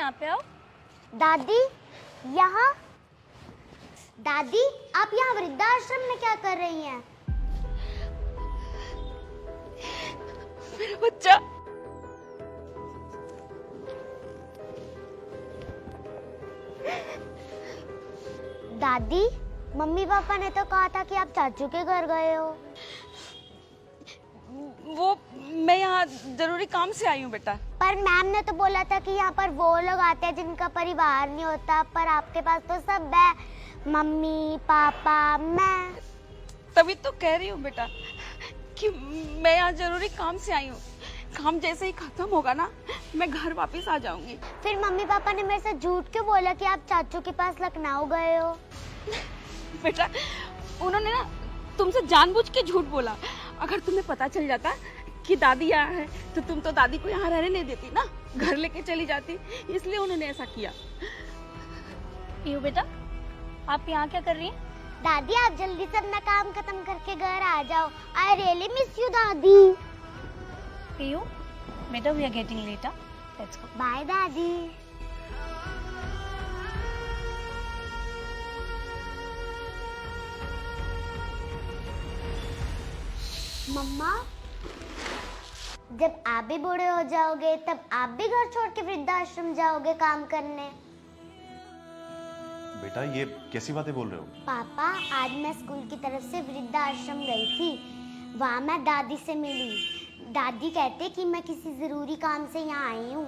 यहाँ पे आओ। दादी यहाँ? दादी आप यहाँ वृद्धाश्रम में क्या कर रही हैं? मेरा बच्चा। दादी मम्मी पापा ने तो कहा था कि आप चाचू के घर गए हो। वो मैं यहाँ जरूरी काम से आई हूँ बेटा। पर मैम ने तो बोला था कि यहाँ पर वो लोग आते हैं जिनका परिवार नहीं होता, पर आपके पास तो सब है, मम्मी पापा मैं। तभी तो कह रही हूँ बेटा कि मैं यहाँ जरूरी काम से आई हूँ। काम जैसे ही खत्म होगा ना मैं घर वापस आ जाऊंगी। फिर मम्मी पापा ने मेरे से झूठ क्यों बोला कि आप चाचू के पास लखनऊ गए हो? बेटा उन्होंने ना तुमसे जानबूझ के झूठ बोला। अगर तुम्हें पता चल जाता कि दादी यहाँ है तो तुम तो दादी को यहाँ रहने नहीं देती ना, घर लेके चली जाती, इसलिए उन्होंने ऐसा किया। पीयू बेटा आप यहाँ क्या कर रही हैं? दादी आप जल्दी से अपना काम खत्म करके घर आ जाओ। आई रियली मिस यू दादी। पीयू बेटा we are getting late, let's go. Bye दादी। मम्मा जब आप भी बूढ़े हो जाओगे तब आप भी घर छोड़ के वृद्धाश्रम जाओगे काम करने? बेटा ये कैसी बातें बोल रहे हो? पापा आज मैं स्कूल की तरफ से वृद्धाश्रम गई थी, वहाँ मैं दादी से मिली। दादी कहते कि मैं किसी ज़रूरी काम से यहाँ आई हूँ,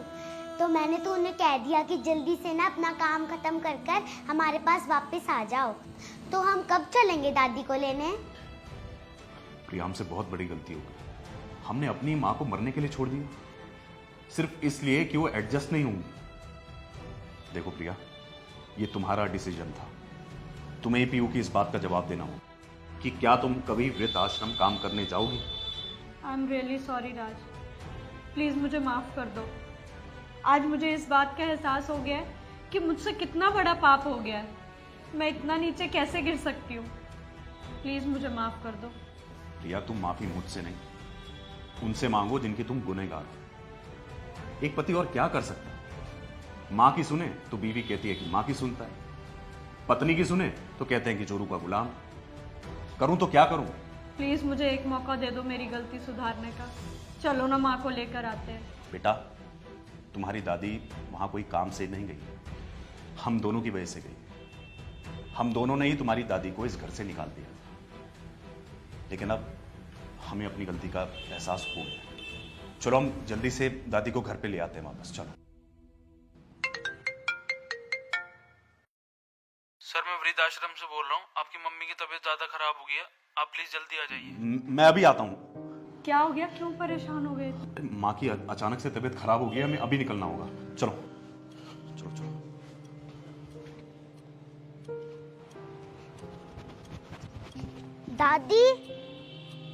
तो मैंने तो उन्हें कह दिया कि जल्दी से ना अपना काम खत्म कर कर हमारे पास वापस आ जाओ। तो हम कब चलेंगे दादी को लेने? प्रिया हमसे बहुत बड़ी गलती हो गई। हमने अपनी माँ को मरने के लिए छोड़ दिया सिर्फ इसलिए कि वो एडजस्ट नहीं होंगी। देखो प्रिया ये तुम्हारा डिसीजन था, तुम्हें ही पीयू की इस बात का जवाब देना होगा कि क्या तुम कभी वृद्धाश्रम काम करने जाओगी। I am really sorry Raj, please मुझे माफ़ कर दो। आज मुझे इस बात का एहसास हो गया है कि मुझसे कितना बड़ा पाप हो गया है। मैं इतना नीचे कैसे गिर सकती हूँ। प्लीज़ मुझे माफ़ कर दो। प्रिया तुम माफी मुझसे नहीं उनसे मांगो जिनकी तुम गुनहगार हो। एक पति और क्या कर सकता है? माँ की सुने तो बीवी कहती है कि माँ की सुनता है, पत्नी की सुने तो कहते हैं कि चोरू का गुलाम। करूं तो क्या करूं? प्लीज़ मुझे एक मौका दे दो मेरी गलती सुधारने का। चलो ना माँ को लेकर आते हैं। बेटा तुम्हारी दादी वहां कोई काम से नहीं गई, हम दोनों की वजह से गई। हम दोनों ने ही तुम्हारी दादी को इस घर से निकाल दिया, लेकिन अब हमें अपनी गलती का एहसास हो गया। चलो हम जल्दी से दादी को घर पे ले आते हैं वापस। चलो। सर मैं वृद्धाश्रम से बोल रहा हूँ, आपकी मम्मी की तबीयत ज्यादा खराब हो गई है, आप प्लीज जल्दी आ जाइए। मैं अभी आता हूँ। क्या हो गया, क्यों परेशान हो गए? माँ की अचानक से तबीयत खराब हो गई है, हमें अभी निकलना होगा। चलो चलो चलो। दादी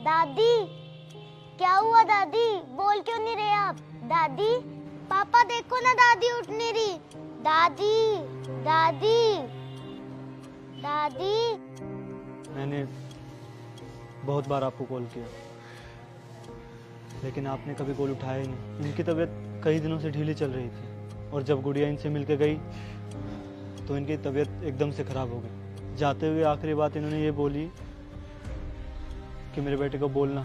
दादी क्या हुआ दादी? बोल क्यों नहीं रहे आप? दादी पापा देखो ना दादी उठ नहीं रही। दादी दादी दादी। मैंने बहुत बार आपको कॉल किया लेकिन आपने कभी कॉल उठाया ही नहीं। इनकी तबीयत कई दिनों से ढीली चल रही थी और जब गुड़िया इनसे मिलकर गई तो इनकी तबीयत एकदम से ख़राब हो गई। जाते हुए आखिरी बात इन्होंने ये बोली कि मेरे बेटे को बोलना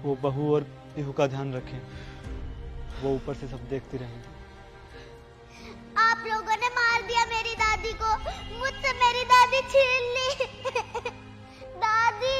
वो बहू और पीहू का ध्यान रखें, वो ऊपर से सब देखती रहेंगी। आप लोगों ने मार दिया मेरी दादी को, मुझसे मेरी दादी छीन ली। दादी